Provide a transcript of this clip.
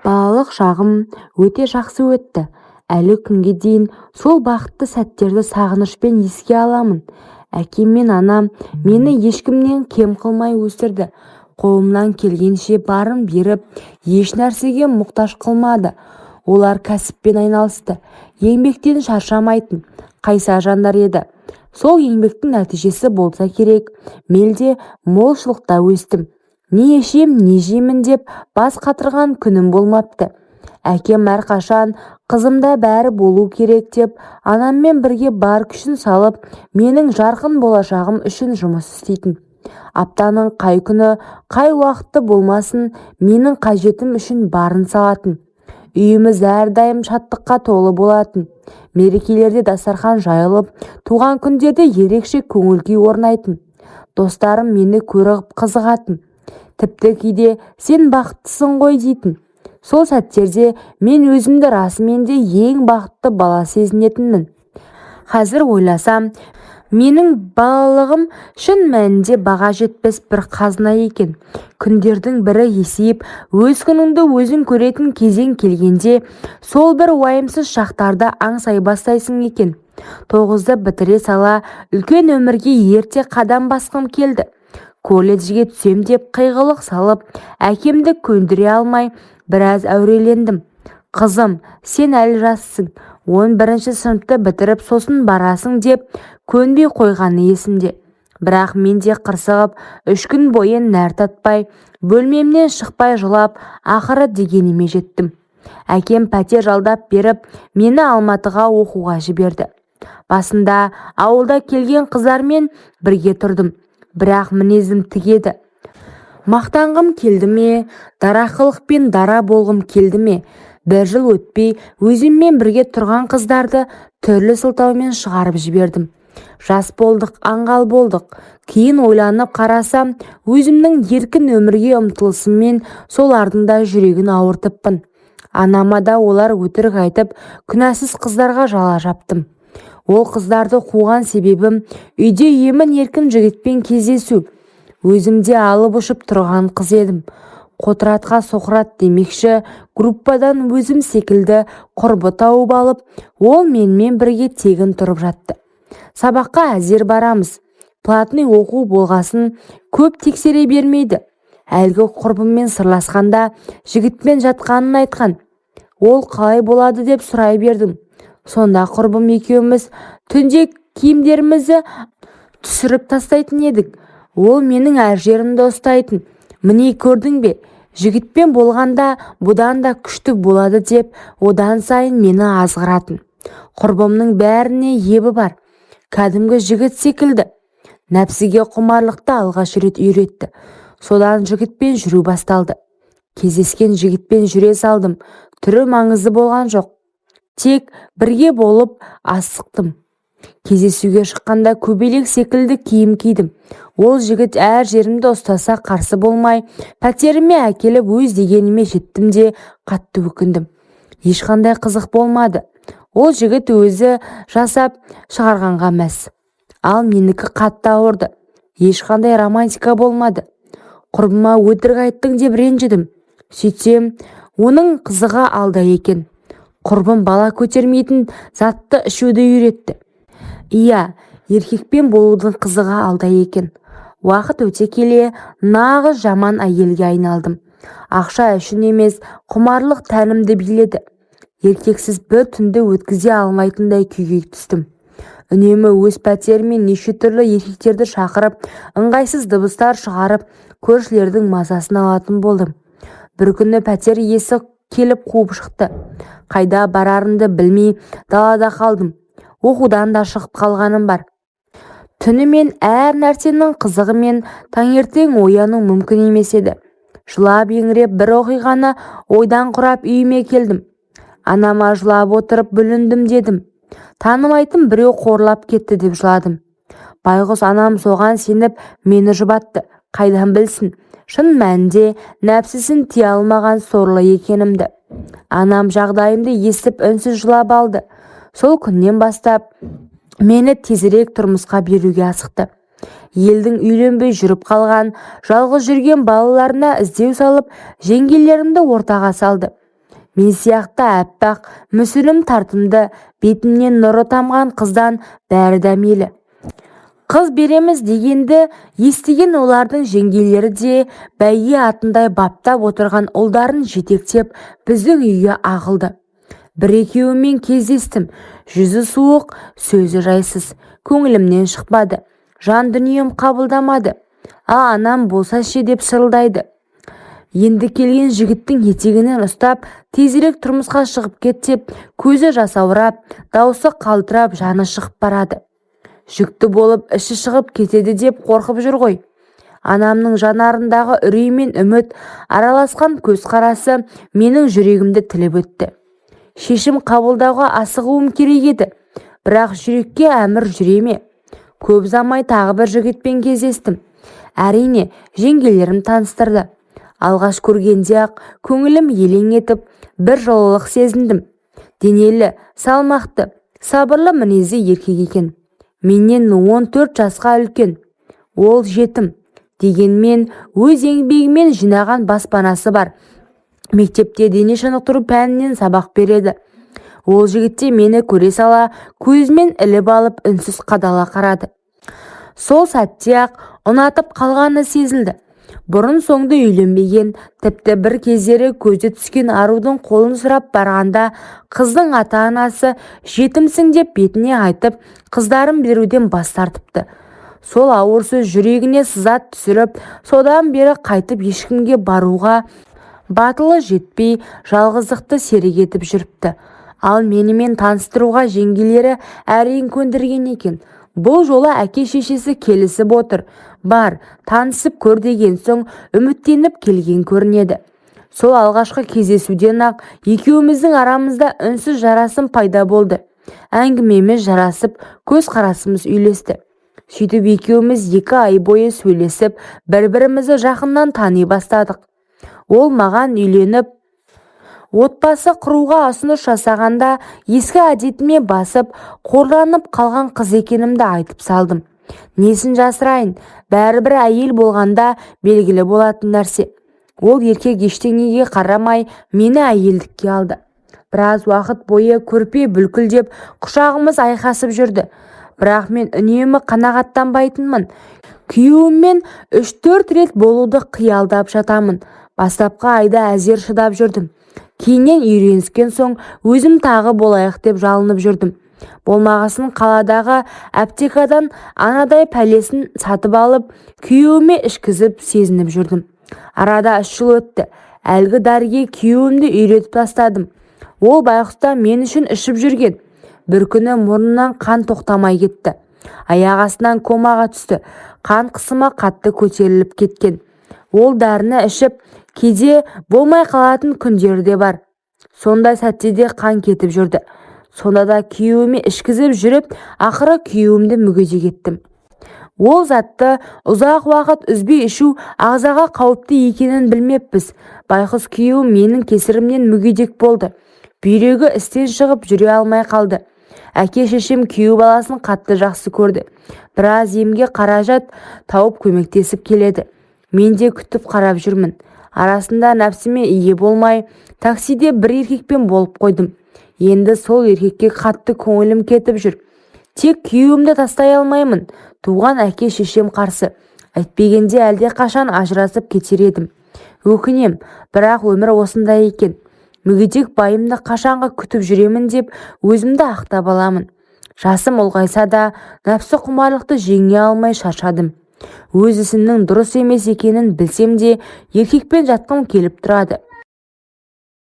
Балалық шағым өте жақсы өтті. Әлі күнге дейін сол бақытты сәттерді сағынышпен еске аламын. Әкем мен анам мені ешкімнен кем қылмай өсірді. Қолымнан келгенше барын беріп, еш нәрсеге мұқтаж қылмады. Олар кәсіппен айналысты. Еңбектен шаршамайтын, қайсар жандар еді. Сол еңбектің нәтижесі болса керек, мелде молшылықта өстім. Не ішем, не жеймін деп бас қатырған күнім болмапты. Әкем әрқашан қызымда бәрі болу керек деп анаммен бірге бар күшін салып, менің жарқын болашағым үшін жұмыс істейтін. Аптаның қай күні, қай уақытты болмасын, менің қажетім үшін барын салатын. Үйіміз әрдайым шаттыққа толы болатын. Мерекелерде дастархан жайылып, туған күндерде ерекше көңіл-күй орнайтын. Достарым мені көріп қызығатын. Тіпті кейде сен бақыттысың ғой дейтін. Сол сәттерде мен өзімді расымен де ең бақытты бала сезінетінмін. Қазір ойласам, менің балалығым шын мәнінде баға жетпес бір қазына екен. Күндердің бірі есейіп, өз күніңді өзің көретін кезең келгенде, сол бір уайымсыз шақтарда аңсай бастайсың екен. 9-ды бітіре сала, үлкен өмірге ерте қадам басқым келді. Колледжге түсем деп қиғылық салып, әкемді көндіре алмай, біраз әурелендім. Қызым, сен әлі жассың, 11-ші сыныпты бітіріп сосын барасың деп көнбей қойғаны есімде. Бірақ мен де қырсығып, 3 күн бойы нәр татпай, бөлмемнен шықпай жылап, ақыры дегеніме жеттім. Әкем пәтер жалдап беріп, мені Алматыға оқуға жіберді. Басында ауылда келген қыздармен бірге тұрдым. Бірақ мінезім тігеді. Мақтанғым келді ме, дарақылықпен дара болғым келді ме? Бір жыл өтпей өзіммен бірге тұрған қыздарды түрлі сылтаумен шығарып жібердім. Жас болдық, аңғал болдық. Кейін ойланып қарасам, өзімнің еркін өмірге ұмтылысыммен солардың да жүрегін ауыртыппын. Анама да олар өтірік айтып, күнәсіз қыздарға жала жаптым. Ол қыздарды қуған себебім үйде емін еркін жігітпен кездесу. Өзімде алып ұшып тұрған қыз едім. Қотыратқа соқырат демекші, группадан өзім секілді құрбы тауып алып, ол менімен бірге тегін тұрып жатты. Сабаққа әзер барамыз. Платный оқу болғасын көп тексере бермейді. Әлгі құрбыммен сырласқанда жігітпен жатқанын айтқан. Ол қалай болады деп сұрай бердім. Сонда құрбым екеуміз түнде киімдерімізді түсіріп тастайтын едік. Ол менің әр жерімді ұстайтын. Міне көрдің бе, жігітпен болғанда бұдан да күшті болады деп одан сайын мені азғыратын. Құрбымның бәріне ебі бар. Кәдімгі жігіт секілді. Нәпсіге құмарлықты алғаш рет үйретті. Содан жігітпен жүру басталды. Кездескен жігітпен жүре салдым. Түрі маңызды болған жоқ. Тек бірге болып асықтым. Кездесуге шыққанда көбелек секілді киім кидім. Ол жігіт әр жерімді ұстаса қарсы болмай, пәтеріме әкеліп өз дегеніме жеттім де қатты өкіндім. Ешқандай қызық болмады. Ол жігіт өзі жасап шығарғанға мәз. Ал менікі қатты ауырды. Ешқандай романтика болмады. Құрбыма өтірік айттың деп ренжідім. Сөйтсем, оның қызығы алда екен. Құрбым бала көтермейтін затты ішуді үйретті. Иә, еркекпен болудың қызығы алда екен. Уақыт өте келе нағыз жаман әйелге айналдым. Ақша үшін емес, құмарлық тәнімді биледі. Еркексіз бір түнді өткізе алмайтындай күйге түстім. Үнемі өз пәтерімен неше түрлі еркектерді шақырып, ыңғайсыз дыбыстар шығарып, көршілердің мазасын алатын болдым. Бір күні пәтер иесі келіп қуып шықты. Қайда барарымды білмей далада қалдым. Оқудан да шығып қалғаным бар. Түнімен әр нәрсенің қызығымен таңертең ояну мүмкін емес еді. Жылап еңіреп бір оқиғаны ойдан құрап үйіме келдім. Анама жылап отырып бүліндім дедім. Танымайтын біреу қорлап кетті деп жыладым. Байғұс анам соған сеніп мені жұбатты. Қайдан білсін, шын мәнінде нәпсісін тие алмаған сорлы екенімді. Анам жағдайымды естіп үнсіз жылап алды. Сол күннен бастап мені тезірек тұрмысқа беруге асықты. Елдің үйленбей жүріп қалған, жалғыз жүрген балаларына іздеу салып, жеңгелерімді ортаға салды. Мен сияқты әппақ, мүсілім тартымды, бетімнен нұры тамған қыздан бәрі дәмелі. Қыз береміз дегенді естіген олардың жеңгелері де бәйге атындай баптап отырған ұлдарын жетектеп біздің үйге ағылды. Бір-екеуімен кездестім. Жүзі суық, сөзі жайсыз. Көңілімнен шықпады. Жан дүнием қабылдамады. Анам болса ше деп шырылдайды. Енді келген жігіттің етегінен ұстап, тезірек тұрмысқа шығып кет деп, көзі жасаурап, даусы қалтырап, жаны шығып барады. Жүкті болып іші шығып кетеді деп қорқып жүр ғой. Анамның жанарындағы үрей мен үміт араласқан көзқарасы менің жүрегімді тіліп өтті. Шешім қабылдауға асығуым керек еді, бірақ жүрекке әмір жүре ме? Көп замай тағы бір жігітпен кездестім. Әрине, жеңгелерім таныстырды. Алғаш көргенде-ақ көңілім елең етіп, бір жылылық сезіндім. Денелі, салмақты, сабырлы мінезі еркек екен. Менен 14 жасқа үлкен. Ол жетім. Дегенмен өз еңбегімен жинаған баспанасы бар. Мектепте дене шынықтыру пәнінен сабақ береді. Ол жігітте мені көре сала, көзімен іліп алып үнсіз қадала қарады. Сол сәтте-ақ ұнатып қалғаны сезілді. Бұрын соңды үйленбеген, тіпті бір кездері көзі түскен арудың қолын сұрап барғанда, қыздың ата-анасы жетімсің деп бетіне айтып, қыздарым беруден бас тартыпты. Сол ауыр сөз жүрегіне сызат түсіріп, содан бері қайтып ешкімге баруға батылы жетпей, жалғыздықты серік етіп жүріпті. Ал менімен таныстыруға жеңгелері әрең көндірген екен. Бұл жолы әке-шешесі келісіп отыр. Бар, танысып көр деген соң үміттеніп келген көрінеді. Сол алғашқы кездесуден-ақ екеуміздің арамызда үнсіз жарасым пайда болды. Әңгімеміз жарасып, көзқарасымыз үйлесті. Сөйтіп екеуміз 2 ай бойы сөйлесіп, бір-бірімізді жақыннан тани бастадық. Ол маған үйленіп, отбасы құруға ұсыныс жасағанда ескі әдетіме басып, қорланып қалған қыз екенімді айтып салдым. Несін жасырайын, бәрібір әйел болғанда белгілі болатын нәрсе. Ол еркек ештеңеге қарамай мені әйелдікке алды. Біраз уақыт бойы көрпе бүлкілдеп құшағымыз айқасып жүрді. Бірақ мен үнемі қанағаттанбайтынмын. Күйеуіммен 3-4 рет болуды қиялдап жатамын. Бастапқы айда әзер шыдап жүрдім. Кейіннен үйреніскен соң өзім тағы болайық деп жалынып жүрдім. Болмағасын қаладағы аптекадан анадай пәлесін сатып алып, күйеуіме ішкізіп сезініп жүрдім. Арада 3 жыл өтті. Әлгі дәріге күйеуімді үйретіп тастадым. Ол байғұста мен үшін ішіп жүрген. Бір күні мұрнынан қан тоқтамай кетті. Аяқ астынан комаға түсті. Қан қысымы қатты көтеріліп кеткен. Ол дәріні ішіп, кейде болмай қалатын күндері де бар. Сондай сәтте де қан кетіп жүрді. Сонда да күйеуіме ішкізіп жүріп, ақыры күйеуімді мүгедек еттім. Ол затты ұзақ уақыт үзбей ішу ағзаға қауіпті екенін білмеппіз. Байқұс күйеуім менің кесірімнен мүгедек болды. Бүйрегі істен шығып жүре алмай қалды. Әке-шешем күйеу баласын қатты жақсы көрді. Біраз емге қаражат тауып көмектесіп келеді. Мен де күтіп қарап жүрмін. Арасында нәпсіме ие болмай, таксиде бір еркекпен болып қойдым. Енді сол еркекке қатты көңілім кетіп жүр. Тек күйеуімді тастай алмаймын. Туған әке-шешем қарсы. Әйтпегенде әлде қашан ажырасып кетер едім. Өкінем, бірақ өмір осындай екен. Мүгедек байымды қашанға күтіп жүремін деп өзімді ақтап аламын. Жасым ұлғайса да, нәпсі құмарлықты жеңе алмай шаршадым. Өз ісімнің дұрыс емес екенін білсем де, еркекпен жатқым келіп тұрады.